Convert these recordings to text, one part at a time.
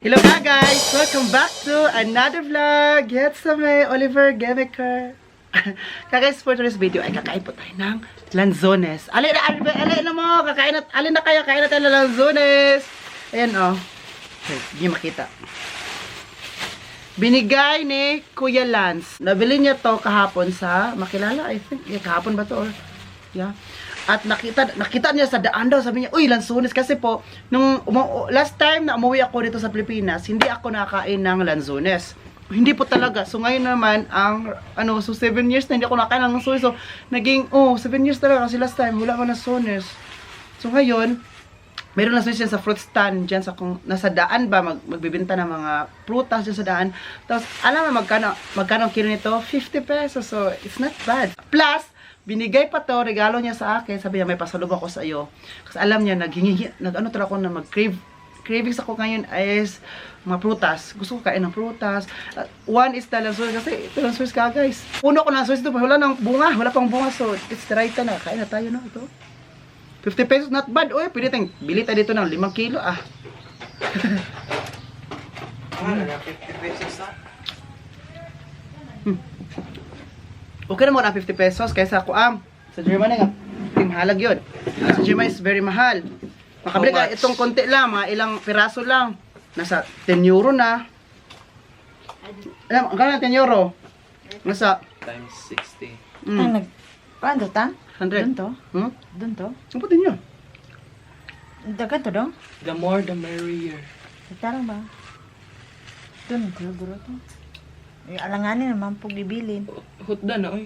Hello guys! Welcome back to another vlog! Yes, sa may Oliver Gemeker. Guys, for today's video ay kakain po tayo ng lanzones. Alin na mo! Alin na kayo! Kain na tayo ng lanzones! Ayan o. Okay, hindi makita. Binigay ni Kuya Lance. Nabili niya to kahapon sa makilala, I think. Yeah, kahapon ba to? Or, yeah. At nakita niya sa daan daw, sabi niya, uy, lanzones. Kasi po, nung last time na umuwi ako dito sa Pilipinas, hindi ako nakain ng lanzones. Hindi po talaga. So ngayon naman, so 7 years na hindi ako nakain ng lanzones. So naging, 7 years talaga kasi last time, wala ko lanzones. So ngayon, meron lanzones yan sa fruit stand, dyan sa kung nasa daan ba, magbibenta ng mga prutas dyan sa daan. Tapos, alam mo magkano ang kilo nito? 50 pesos. So, it's not bad. Plus, binigay pa to, regalo niya sa akin. Sabi niya, may pasalubong ako sa iyo. Kasi alam niya, nag-ano talaga ako na cravings ako ngayon is mga prutas. Gusto ko kain ng prutas. One is the lanzones. Kasi ito lanzones ka, guys. Puno ko ng lanzones ito. Wala nang bunga. Wala pang bunga. So, it's the right time na. Kain na tayo, no? Ito. 50 pesos, not bad. Uy, pwede tayong bili tayo dito ng 5 kilo, $50 pesos na. Okay na mo na 50 pesos kaysa ako sa Germany nga timhalag yun. Sa Germany is very mahal. Makabili ka itong konti lang, mga ilang piraso lang. Nasa 10 euro na. Alam, ang kala 10 euro. Nasa Times 60. Paano ta? 100. Doon to? Doon to? Ang putin nyo. Dagan to dong? The more the merrier. Tarang ba? Doon, guro to. Alanganin naman pong ibilin. Hutda na, oy.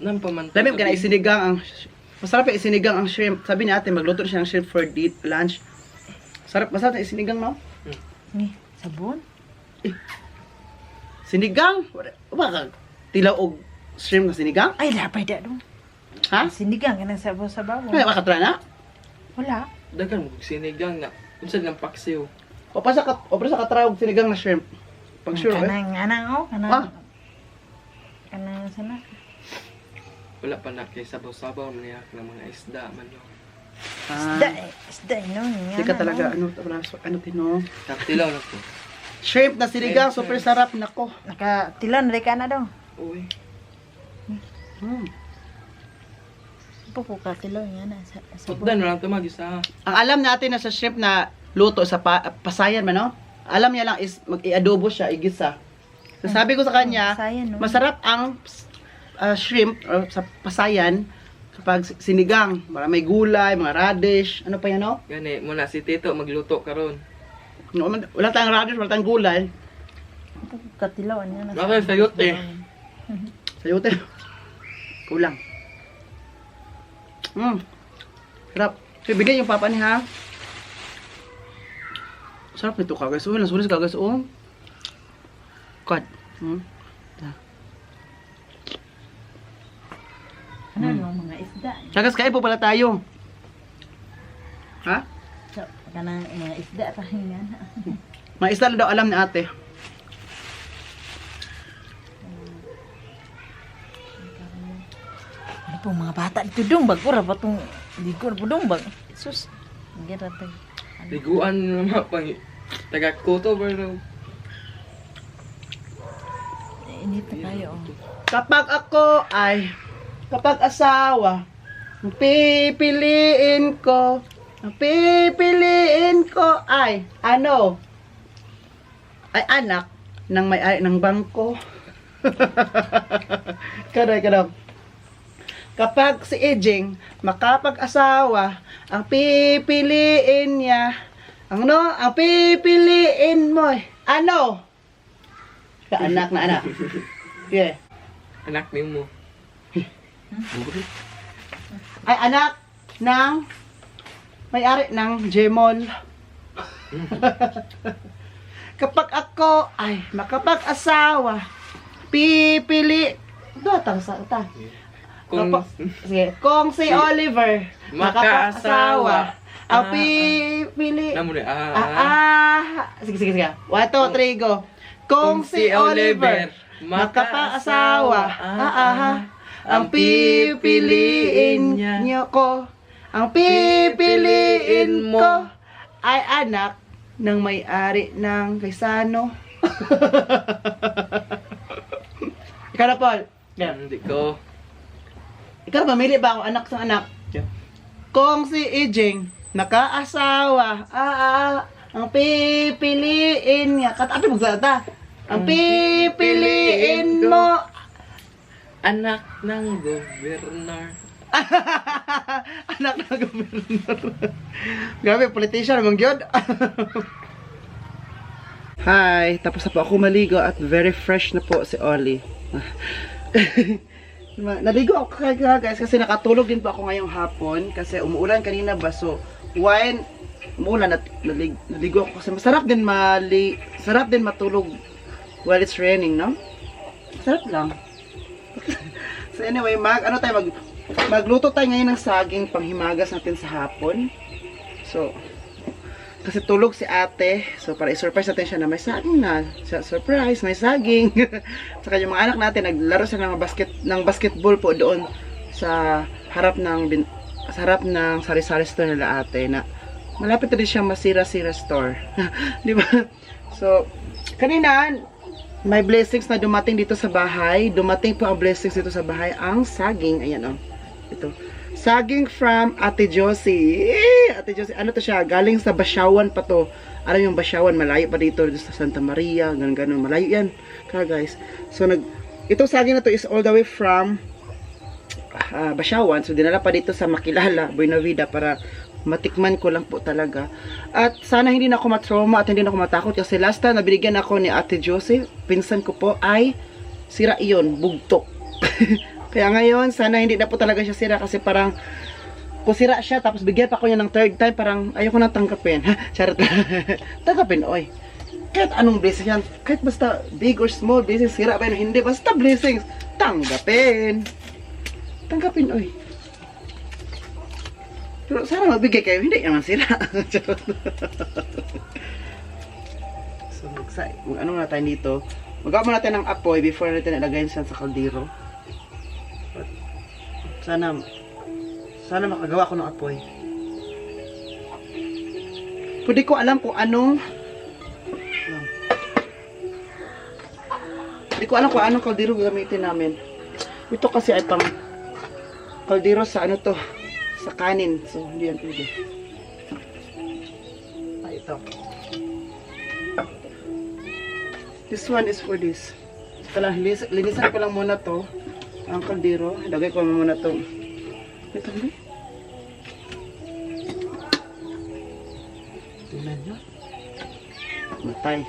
Nang pamantay. Dami ka na isinigang ang masarap yung isinigang ang shrimp. Sabi ni ate magluto siya ng shrimp for lunch. Masarap na isinigang, no? Ni, sabon? Sinigang? Wala ka tilaw og shrimp na sinigang? Ay, lapay da dong. Ha? Sinigang ka ng sabaw-sabaw. Ay, makatra na? Wala. Dagan mo sinigang na. Unsa lang paksiw. O pa sa katraog sinigang na shrimp. Pag sure, Kanang, Ah. Kanang sana. Wala pa na kay sabaw-sabaw niya ng mga isda man no. Isda, no? Hindi ka talaga, tino? Taktilaw na to. Shrimp na sinigang, super sarap, nako. Nakatilan, reka na daw. Uy. Pupukatilaw yan na. Hutda na lang to mag-isa. Ang alam natin na sa shrimp na luto sa pasayan man, no? Alam niya lang is mag-i-adobo siya, igisa. So, sabi ko sa kanya, Pasayan, no? masarap ang shrimp sa pasayan kapag sinigang. May gulay, mga radish, ano pa yan, no? Gani, muna si Tito magluto karon. Wala tayong radish, wala tayong gulay. Pupukatilaw yan na. Bakit sayote? Sayote. Kulang. Sarap. So, bigyan yung papa niya, ha? Sarap nito, guys. Lanzones, guys. God. Ano yung mga isda? Sagas, kain po pala tayo. Ha? Kanang mga isda pahingan. Mga isda na daw alam ni ate. Ano po mga bata dito dong bag? Pura pa itong ligo na po dong bag. Sus. Gira tayo. Liguan naman pang taga-koto ba no? Init na tayo. Kapag ako ay kapag asawa, ang pipiliin ko ay ano? Ay anak ng may-ari ng bangko. Kada. Kapag si Ejing makapag-asawa, ang pipiliin niya, ang pipiliin mo, ano? Anak na anak. Yeah. Anak ni mo. Ay anak ng may-ari ng Jemol. Kapag ako ay makapag-asawa, pipili. Datang sa ta. Kung si Oliver makapag-asawa, ang pipili. Namo ni Sige. 1, 2, 3, go. Kung si Oliver makapag-asawa, ang pipiliin niyo ko. Ang pipiliin ko ay anak ng may-ari ng Kaisano. Ikaw na, Paul. Hindi ko. Ikaw na, mamili ba ako anak sa anak? Yeah. Kung si Ijing nakaasawa, ang pipiliin niya. Katabi magsalita. Ang pipiliin mo. Anak ng gobernador. Anak na gobernador. Grabe, politician naman yun. Hi, tapos na po ako maligo at very fresh na po si Oli. Naligo ako kaya guys kasi nakatulog din po ako ngayong hapon kasi umuulan kanina ba, so when umuulan at naligo ako kasi masarap din sarap din matulog while it's raining, no? Sarap lang. So anyway, magluto tayo ngayon ng saging panghimagas natin sa hapon. So, kasi tulog si ate. So, para i-surprise natin siya na may saging na. Surprise, may saging. Saka yung mga anak natin, naglaro sila ng basketball po doon sa harap ng sari-sari store nila ate na malapit na din siyang masira-sira store. Di ba? So, kanina, may blessings na dumating dito sa bahay. Dumating po ang blessings dito sa bahay. Ang saging, ayan o. Ito. Saging from Ate Josie. Ate Josie, ano to siya? Galing sa Basyawan pa to. Alam yung Basyawan, malayo pa dito sa Santa Maria, ganun. Malayo yan. Kaya guys. So, itong saging na to is all the way from Basyawan. So, dinala pa dito sa Makilala, Buena Vida para matikman ko lang po talaga. At sana hindi na ako matrauma at hindi na ako matakot kasi last time nabinigyan ako ni Ate Josie, pinsan ko po, ay sira iyon, bugtok. Kaya ngayon, sana hindi na po talaga siya sira kasi parang kung sira siya tapos bigyan pa ko niya ng third time, parang ayoko nang tanggapin. Charot. Tanggapin, oy. Kahit anong blessing yan, kahit basta big or small blessings, sira ba yun, hindi, basta blessings, tanggapin. Tanggapin, oy. Pero sana magbigay kayo, hindi naman sila. So, ano na tayo dito? Magawa muna natin ng apoy before natin ilagay siya sa kaldero. Sana makagawa ko ng apoy. Pwede ko alam kung anong kaldero gamitin namin. Ito kasi ay pang kaldero sa ano to, sa kanin. So, hindi yan pwede. Ito. This one is for this. Ito lang, linisan ko lang muna to. Ang kaldero. Lagay ko muna to. Ito hindi. Tingnan nyo. Matay.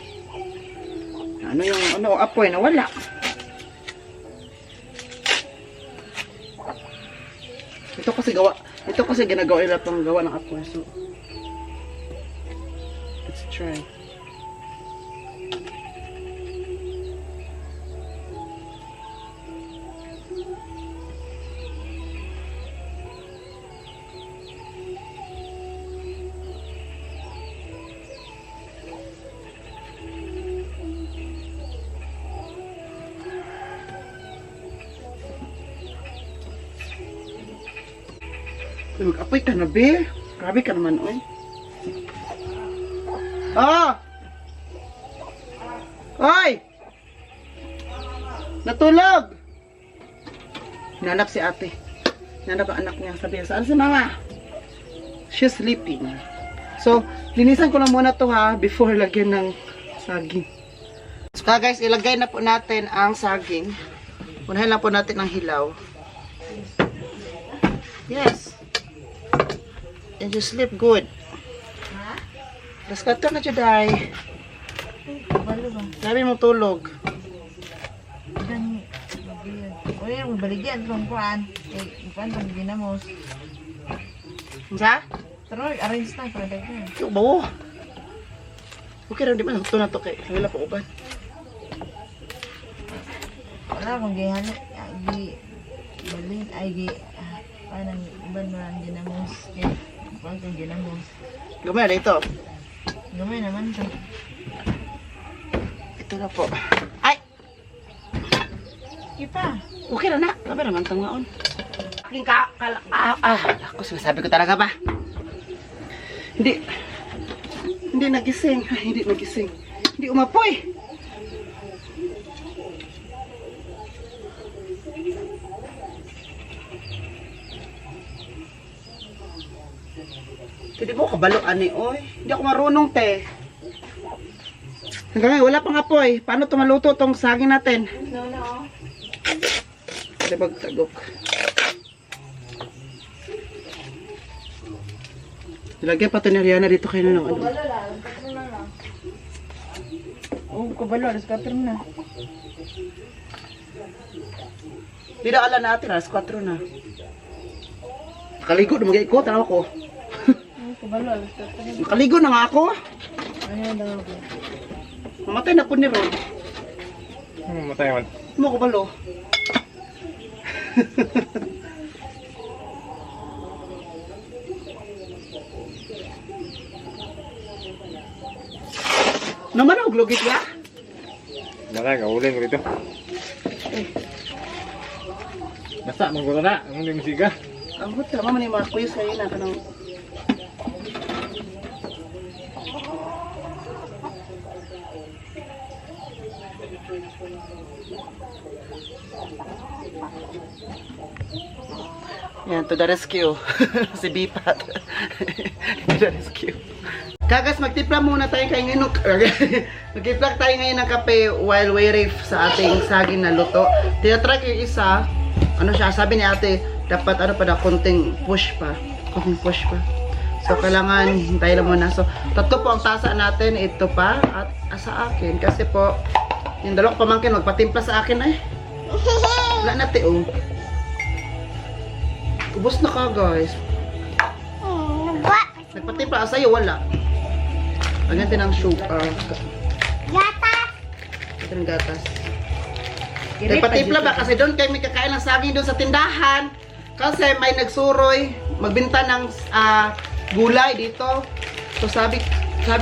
Ano yung apoy na wala. Ito kasi ginagawa nila pang gawa ng apoy. So, let's try. Mag-apoy ka na, be. Grabe ka naman, oy. Oy! Natulog! Nanap si ate. Nanap ang anak niya. Sabi niya, saan si mama? She's sleeping. So, linisan ko lang muna to ha, before lagyan ng saging. So guys, ilagay na po natin ang saging. Unahin lang po natin ang hilaw. Yes. And you sleep good. Ha? Let's cut na juday. Balo ba? Sabi mo tulog. Gani. Uy, baligyan kung kuan. Kuan pag ginamos. Sa? Pero arrange na para daghan. Yung bawo. Okay rin, di ba? Ito na to kay. Wala po uban. Wala kung gihali. Balin ay parang iban mo ang ginamos. Kuan kang ginamos. Gamay na ito. Gamay naman to. Ito na po. Ay! Ipa. Okay na na. Sabi naman itong ngaon. Aking ako, sinasabi ko talaga ba? Hindi Hindi nagising. Ay, hindi nagising. Hindi umapoy. Hindi mo kabalo ani oy. Hindi ako marunong te. Hanggang ngayon, wala pang apoy. Paano tumaluto tong saging natin? No. Libag tagok. Ilagay pa ito ni Rihanna dito kayo ng ano. Kubalo lang. 4 na lang. Oh, kubalo. Alas 4 na. Di na ala natin, alas 4 na. Nakaligo na mag-iikot, tanaw ko. Kubalo. Alas 4 na. Nakaligo na nga ako. Ayaw daw ako. Mamatay na po ni Ron. Matay man. Mo ko balo. Naman ang glugit ya? Wala, gawulin ko dito. Basta, manggulo na. Ang hindi musiga. Ang buta, mama ni mga kuyos kayo na kanang... Yan, to the rescue. Si Bipat. To the rescue. Kagas, magtimpla muna tayo kay ngayon. Magtimpla tayo ngayon ng kape while waiting sa ating saging na luto. Tinatry ko yung isa. Ano siya, sabi ni ate, dapat ano pa na, konting push pa. Konting push pa. So, kailangan hintayin lang muna. So, tatlo po ang tasa natin. Ito pa at sa akin. Kasi po, yung dalawang pamangkin, magpatimpla sa akin ay. Wala natin, oh. Ubus na ka, guys. Nagpatimpla sa'yo, wala. Lagyan din ng sugar. Gatas! Ito ng gatas. Nagpatimpla ba? Kasi doon kayo may kakain ng saging doon sa tindahan. Kasi may nagsuroy, magbinta ng gulay dito. So sabi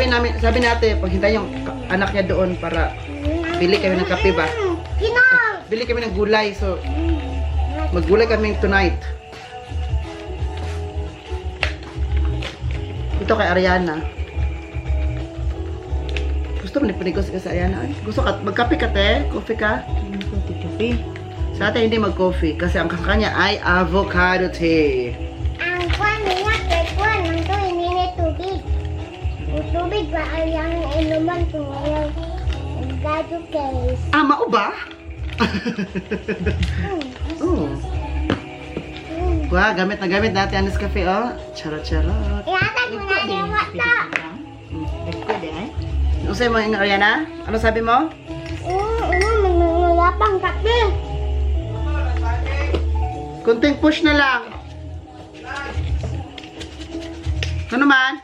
natin, paghintay yung anak niya doon para bili kami ng kape ba? Bili kami ng gulay. So maggulay kami tonight. Ito kay Ariana. Gusto mo nagpanigos ka sa Ariana? Ay, gusto ka, magkape ka te? Coffee ka? Kape. Sa atin hindi mag-coffee kasi ang kanya ay avocado tea. Ang kwan niya, kay kwan, ang to, hindi na tubig. Ang tubig ba ay ang inuman kung yung avocado case. Ah, mao ba? Oo. Wow, gamit na gamit natin ang Nescafe, oh. Charot-charot. Ihatag mo na yung mata. Pwede ay? Ano sa'yo mo, Ariana? Ano sabi mo? Mangunulapang kape. Kunting push na lang. Ano man?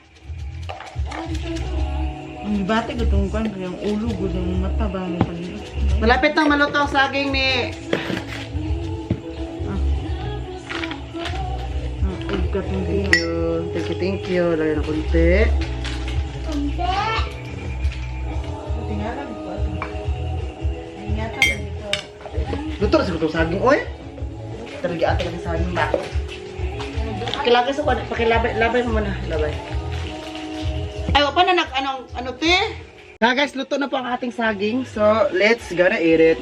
Ang bate ko itong kwan, yung ulo ko, yung mata ba, may paligid. Malapit nang maluto ang saging ni... Thank you. Thank you. Lagyan na kunti. Kunti. Tingnan ko ito. Ingatan ko dito. Luto na siguro itong saging, oy. Talaga ate lang saging ba? Pakilagay sa kwan. Pakilabay mo muna. Labay. Ay, pa na ano te? Guys, luto na po ang ating saging. So, let's gonna eat it.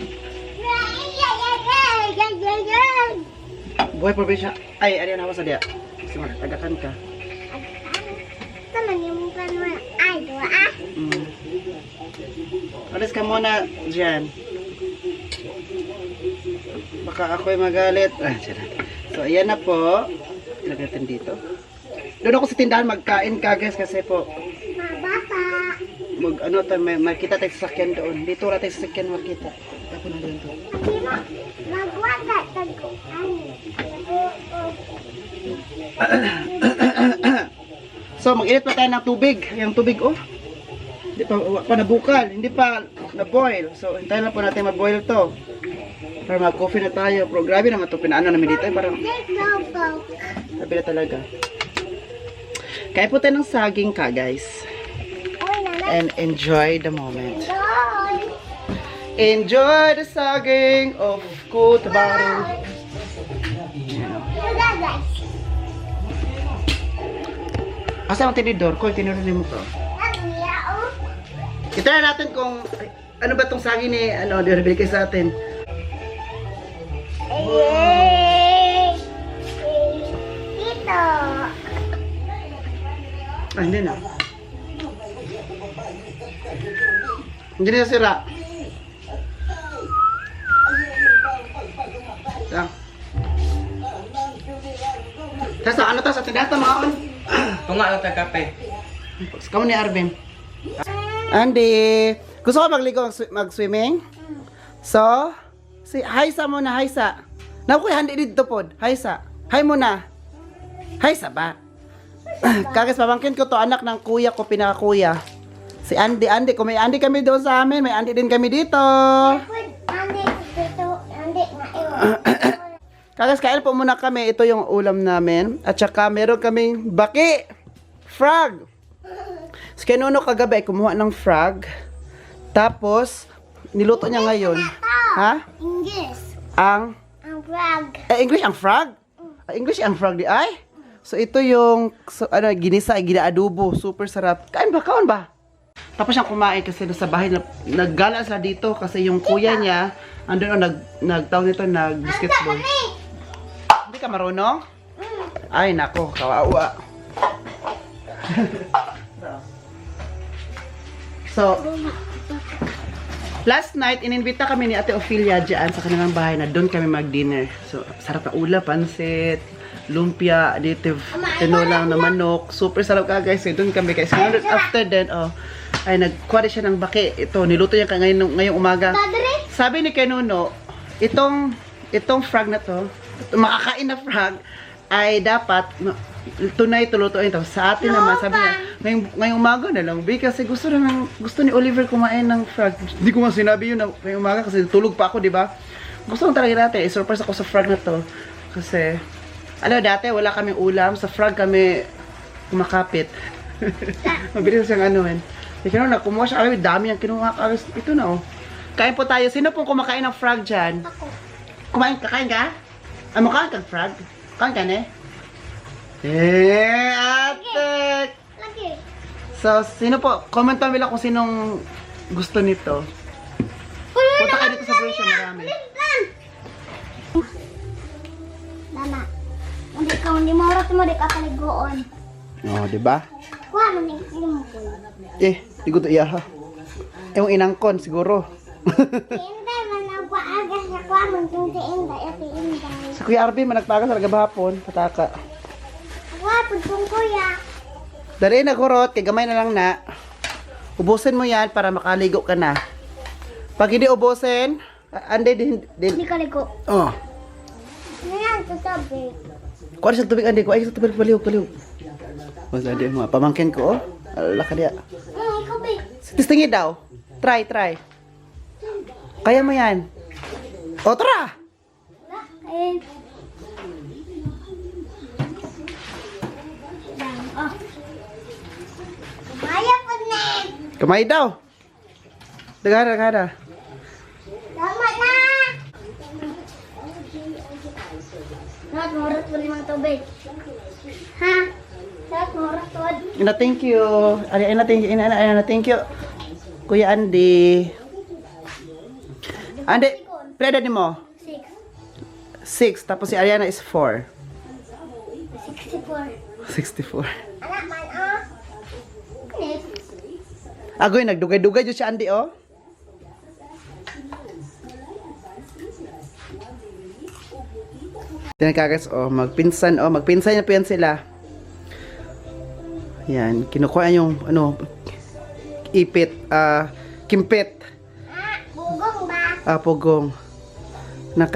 Buhay probinsya. Ay, Ariana, ako sa diya. Kasi tagakan ka. Taman yung kan mo. Ay, dua ah. Alis ka muna dyan. Baka ako'y magalit. Ah, tira. So, ayan na po. Ilagay natin dito. Doon ako sa tindahan magkain ka, guys, kasi po Mababa. ano tayo, may kita tayo sa sakyan doon. Dito na tayo sa sakyan makita. Ako na doon to. Hindi mo. Magwaga. Taguan. So, mag-init pa tayo ng tubig. Yung tubig, oh. Hindi pa nabukal. Hindi pa na-boil. So, hintayin lang po natin ma-boil to. Para mag-coffee na tayo. Pero grabe naman ito. Pinaano namin dito. Parang Go. sabi na talaga. Kaya po tayo ng saging ka, guys. And enjoy the moment. Enjoy the saging of Cotabato. Asa ang tinidor ko? Tinidor mo ko. Itry natin kung ano ba tong saging ni ano, di nabili kayo sa atin. Dito. Ah, hindi na. Hindi na sira. Lang. Tapos ano to sa tindahan mga on? Tunga lang tayo kape. Kamu ni Arvin. Andy, gusto ko magligo mag-swimming? So, hi sa muna, hi sa. Naku, handi dito pod. Hi sa. Hi muna. Hi sa ba? Kagas pamangkin ko to, anak ng kuya ko, pinaka-kuya. Si Andy, kung may Andy kami doon sa amin, may Andy din kami dito. Andi, dito. Andi, nga iwan. Kagas, kain po muna kami. Ito yung ulam namin. At saka meron kaming baki. Frog. Si Kenuno kagabi ay kumuha ng frog. Tapos, niluto niya ngayon. Ha? English. Ang Ang frog. English ang frog? English ang frog di ay? So ito yung ginisa, ginaadobo, super sarap. Kain ba? Tapos siyang kumain kasi doon sa bahay naggala sila dito kasi yung kuya niya andun nagtawag nito nag-basketball. Hindi ka marunong? Ay nako, kawawa. So, last night, ininbita kami ni Ate Ophelia dyan sa kanilang bahay na doon kami mag-dinner. So, sarap na ulam, pansit, lumpia, additive, tinolang na manok. Super sarap ka guys. So, doon kami guys. After then, ay nagkuha siya ng baki. Ito, niluto niya ngayong umaga. Sabi ni Kenuno, itong frog na to, makakain na frog, ay dapat tunay tulutuin to. Sa atin naman, sabi niya, ngayong umaga na lang, kasi gusto ni Oliver kumain ng frog. Hindi ko nga sinabi yun ngayong umaga kasi tulog pa ako, di ba? Gusto ko talaga natin, i-surprise ako sa frog na to. Kasi, dati wala kaming ulam, sa frog kami kumakapit. Mabilis siyang anuhin. Ikaw na, kumuha siya kami, dami yung kinuha kami. Ito na Kain po tayo. Sino pong kumakain ng frog dyan? Ako. Kakain ka? Mukhaan kang frog? Kain ka na ate! Lagi. So, sino po? Comment pa nila kung sinong gusto nito. Punta kayo dito sa Borussia, marami. Dana. Hindi mo oras mo, di ka paligoon. Oh, di ba? Kuha mo ng ilong ko. Di ko to iyaha. Yung inangkon, siguro. Si Inday, managwaagas na kuha mo kung si Inday at si Inday. Sa Kuya Arvin, managpagas talaga bahapon, pataka. Kuha po kung kuya. Dari na kurot, kay gamay na lang na. Ubusin mo yan para makaligo ka na. Pag hindi ubusin, Hindi din. ka ligo. Oh. Ano yan, sasabi? Kuha sa tubig, Andi. Kuha sa tubig, paliw. Mas adi mo. Pamangkin ko, Ala ka diya. Ikaw, babe. Tistingi daw. Try. Kaya mo yan. O, tara! Eh. Oh. Kumaya po na. Kamay daw. Dagara. Tama na. Not morat po limang tubig. Ha? Not morat po. Thank you. Thank you. Kuya Andy. Andy, pila edad mo? 6. Tapos si Ariana is 4. 64. 64. Anak man, ah. Next. Agoy, nagdugay-dugay dyan si Andy, oh. Tingnan kagas, magpinsan na po yan sila. Yan, kinukuha yung, kimpit. Bugong ba? Pugong. Na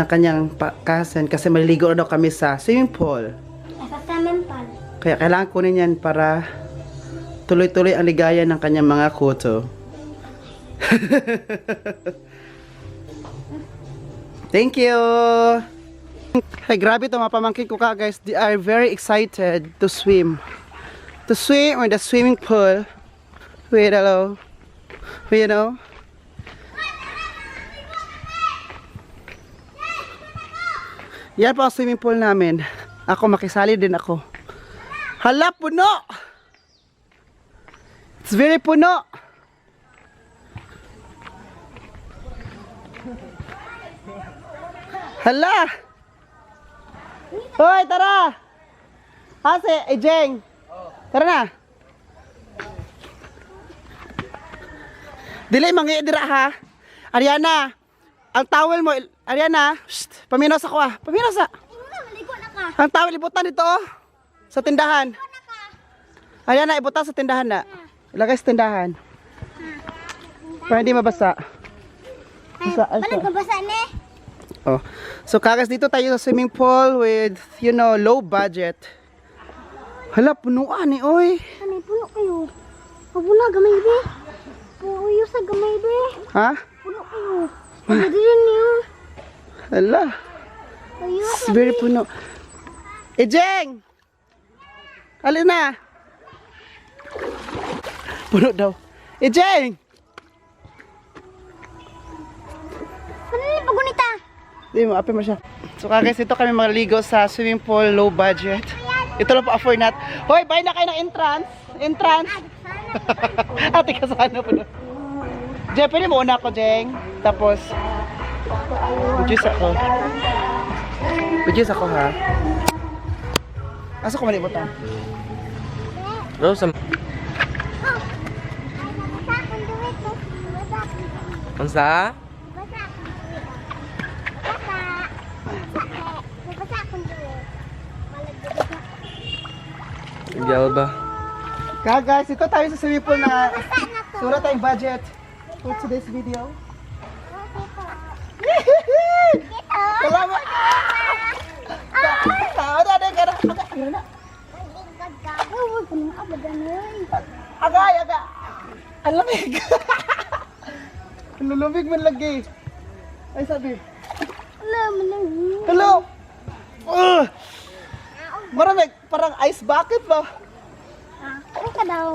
kanyang kasan kasi maliligo na daw kami sa swimming pool. Nakasamin pa. Kaya kailangan kunin yan para tuloy-tuloy ang ligaya ng kanyang mga kuto. Thank you! Hey, grabe ito mga pamangkin ko ka guys. They are very excited to swim. To swim in the swimming pool. Wait, hello. You know? Yan po ang swimming pool namin. Ako, makisali din ako. Hala, puno! It's very puno! Hala! Hoy, tara! Hase, Jeng! Tara na! Dili, mangi dira ha! Ariana! Ang towel mo, Ariana! Shh, paminos ako ah! Paminos ah! Maligo na ka. Ang towel, ibutan dito oh! Sa tindahan! Ariana, ibutan sa tindahan na! Ilagay sa tindahan! Para hindi mabasa. Basa, Balag ka basa ni? Oh. So kagas dito tayo sa swimming pool with, you know, low budget. Hala, punuan eh, oy. Ano puno kayo? Pabuna gamay be. Puyo sa gamay be. Ha? Puno kayo. Pagdirin niyo. Hala, Puyo it's very puno. Jeng! Alin na? Puno daw. Jeng! Ano ni pagunita? Di mo, api mo siya. So kagas dito kami maligo sa swimming pool, low budget. Ito lang po afford nat. Hoy, buy na kayo ng entrance. Entrance. Ate ka sana po doon. Jeng, pwede mo una ako, Jeng. Tapos, juice ako. Juice ako, ha? Asa ko malibutan? Rose, Basa akong duwit ko. Basa akong duwit. unsa? Basa akong duwit. Basa akong duwit. Malagdag na. Gal ba? Guys, ito tayo sa swimming pool na sura tayong budget for today's video. Salamat! Agay, agay! Ang lamig! Ang lulumig man lagi. Ay, sabi. Hello! Maraming, parang ice bucket ba? Ano ka daw?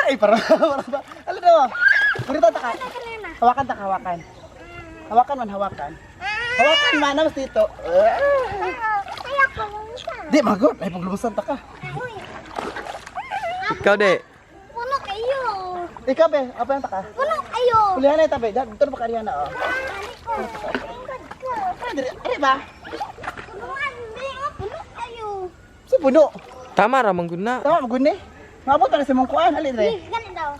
Ay, parang ba? Alam na Kurita ta ka. Hawakan ta, hawakan. Hawakan man, hawakan. Hawakan man, namas dito. Di, magot. Ay, paglumusan ta ka. Ikaw de. Puno kayo. Ikaw, be, apa yan ta ka? Puno kayo. Kulihan na ito, be. Dito na ba kariyan na, oh. Ari ba? Puno kayo. Sa puno. Tama ra man gud na. Tama, maguni. Mabot na sa mong kuan. Halin, re. Ganun daw.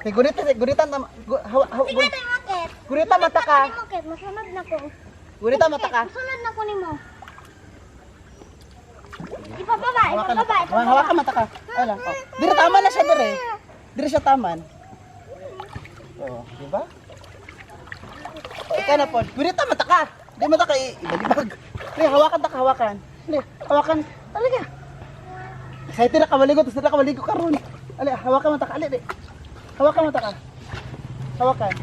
Kay gunitan tama. Sige tayo makit. Gunitan mata ka. Makit, masunod na ko. Gunitan mata ka. Masunod na ko ni mo. Ipababa, Hawakan, ipababa. hawakan mata ka. Ay lang. Oh. Dire tama na siya dire. Dire siya taman. Oh, di ba? Oh, ikaw na po. Gunitan mata ka. Di mata ka ibag-ibag. Dire, hawakan ta ka, hawakan. Dire, hawakan. Talaga. Excited na ka maligo, tapos na ka maligo karon. Ali, hawakan mata ka. Ali, di. Hawakan mata ka. Hawakan.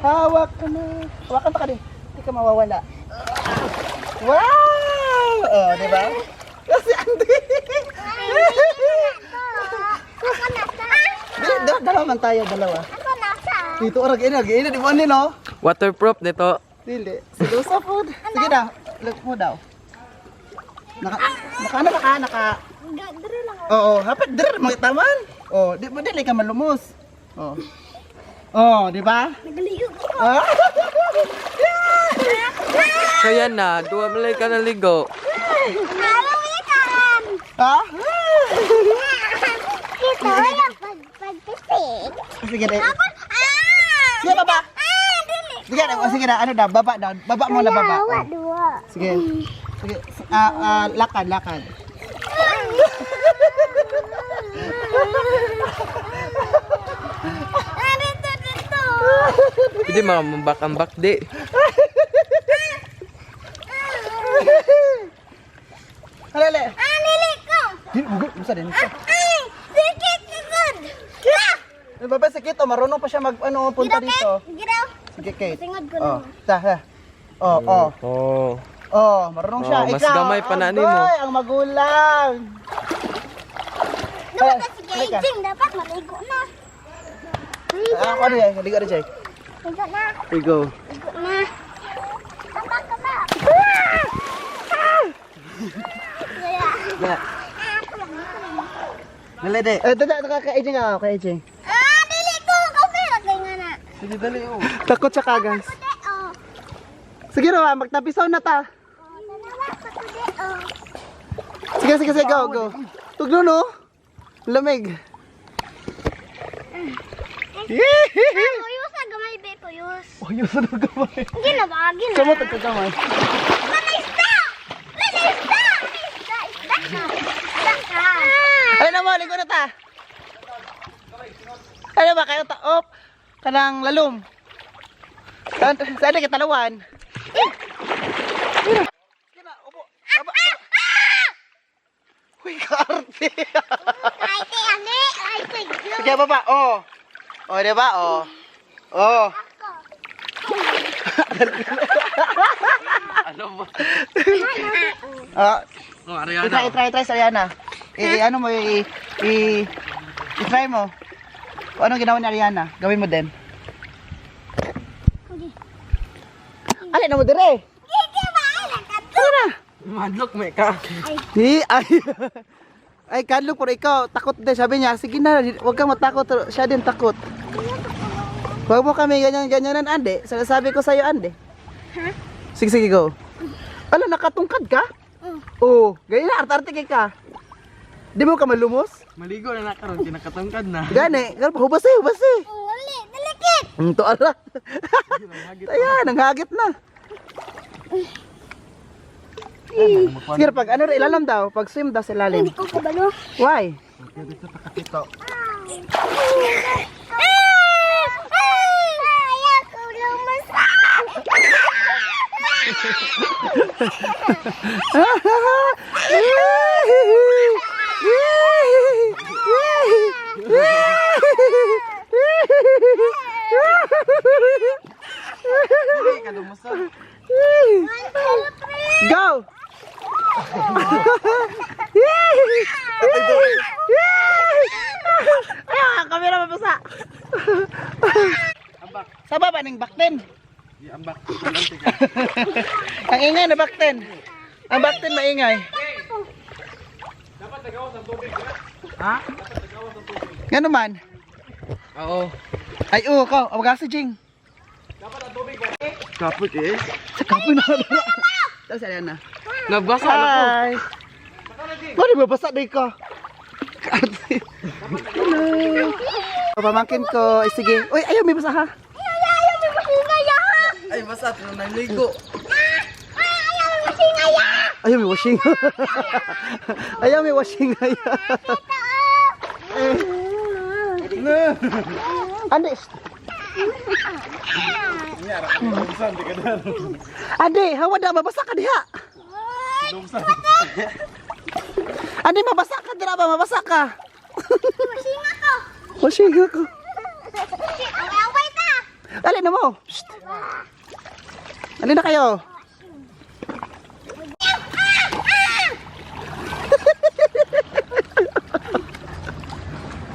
Hawakan na. Hawakan ta ka di. Hindi ka mawawala. Wow! Oh, di ba? Kasi Andy. Ako nasa. Dalawa man tayo, dalawa. Ako nasa. Dito orag ina, di mo ni no? Waterproof nito. Dili. Sige sa food. Sige na. Look mo daw. Naka. Dire lang. Oo, hapit dir mga taman. Oh, di mo dili ka malumos. Oh. Oh, di ba? Nagaligo ko. Ah. Kaya na, duwa malay ka naligo. Alam mo kan. Ha? Ito yung pagpipig. Sige na. Ah! Sige baba. Dili. Sige na, sige na. Ano daw? Baba daw. Baba mo na baba. Dalawa, Oh. dua. Sige. Sige. Lakad. Dito. Pwede mga mambak-ambak di. Halale. Dili ko. Din ugod mo sa din. Sikit sigod. Baba si Kito, marunong pa siya punta dito. Giraw. Sige, Kate. Singod ko Oh, na. ha. Oh. Oh. Oh, marunong siya. Oh, mas Ikaw, gamay pa na ang nimo. boy, ang magulang. Dapat kasi halika. gaging, dapat maligo na. Ako ano yan? Halika na, Jay. Ligo na. Here you go. Ligo na. Tapak ka ba? Kaya. Yeah. Dali, de. Kay AJ nga, kay AJ. Dili ko. Kape lagay nga na. Sige, dali, oh. Takot siya ka, guys. Oh. Sige raw, magtapisaw na ta. Tanawa pa ko de. Oh. Sige, go. Tugno, no? Lamig. Puyos na gamay be. Puyos. Yun na gamay. Gina. Sumot ang kagamay. Isda ka. Ano na mo, ligo na ta. Ano ba, kayo taop? Kanang lalom. Saan na kitalawan? Sige na, upo. Baba. Uy, karte. Ay, te, ane. Ay, te, Sige, baba. Oh. Oh, diba? Oh. Oh. Ano ba? Ah, Oh, Ariana. i-try sa Ariana. Ano mo, i-try mo. Kung anong ginawa ni Ariana, gawin mo din. Alin na mo dire. Gigi ba? Alam ka to. Ano na? Madlock, may ka. Ay, kadlok por ikaw, takot din. Sabi niya, sige na, huwag kang matakot. Siya din takot. Huwag mo kami ganyan-ganyanan, Ande. Sabi ko sa'yo, Ande. Sige, go. Ala, nakatungkad ka? Oo. Ganyan na, arte-arte ka. Di mo ka malumos? Maligo na nakaroon, kinakatangkad na. Gani, hubas eh. Uli, dalikit. Ito ala. Ayan, nanghagit na. Sige, pag ano ilalam daw, pag swim daw sa ilalim. Hindi ko kabalo. Why? Ayaw ko lumasan. Hindi ka lumusot. Go! Ay, kamera mabasa. Ambak. Sa baba ning bakten. Di ambak. Talante ka. Ang ingay na bakten. Ang bakten maingay. Ha? Ngano man? Oo. Ay, oo, ka. Awag si Jing. Kapot eh. Sa kapoy na. Tapos ayan na. Nabasa na ko. Hi. Pwede ba basa day ka? Hello. Pamangkin ko. Ay, sige. Uy, ayaw, may basa ha. Ayaw mo masingaya. Ay, basa. Pero naligo. Ayaw mo masingaya. Ayaw, may washing. Ayaw, may washing. Ande. Ande, hawa na, mabasa ka diha. Ande, mabasa ka dira ba? Mabasa ka. Masing ako. Washing ako. Away ta. Dali na mo. Shh. Dali na kayo.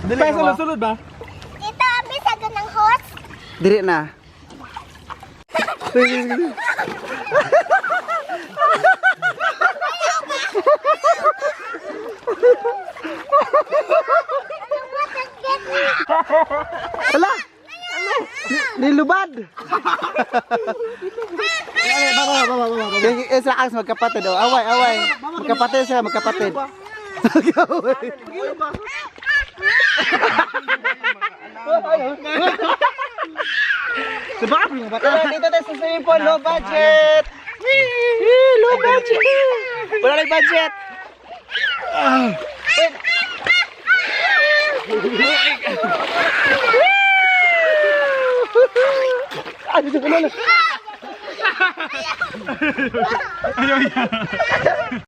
Dali ka ba? Sulod ba? Ito ang bisagan ng host. Diri na. Hala! Nilubad! Yung sa as magkapatid daw. Away. Magkapatid sila, magkapatid. Magkaway. Dito tayo sa swimming pool, low budget! Low budget! Wala lang budget! Ano dito ka na?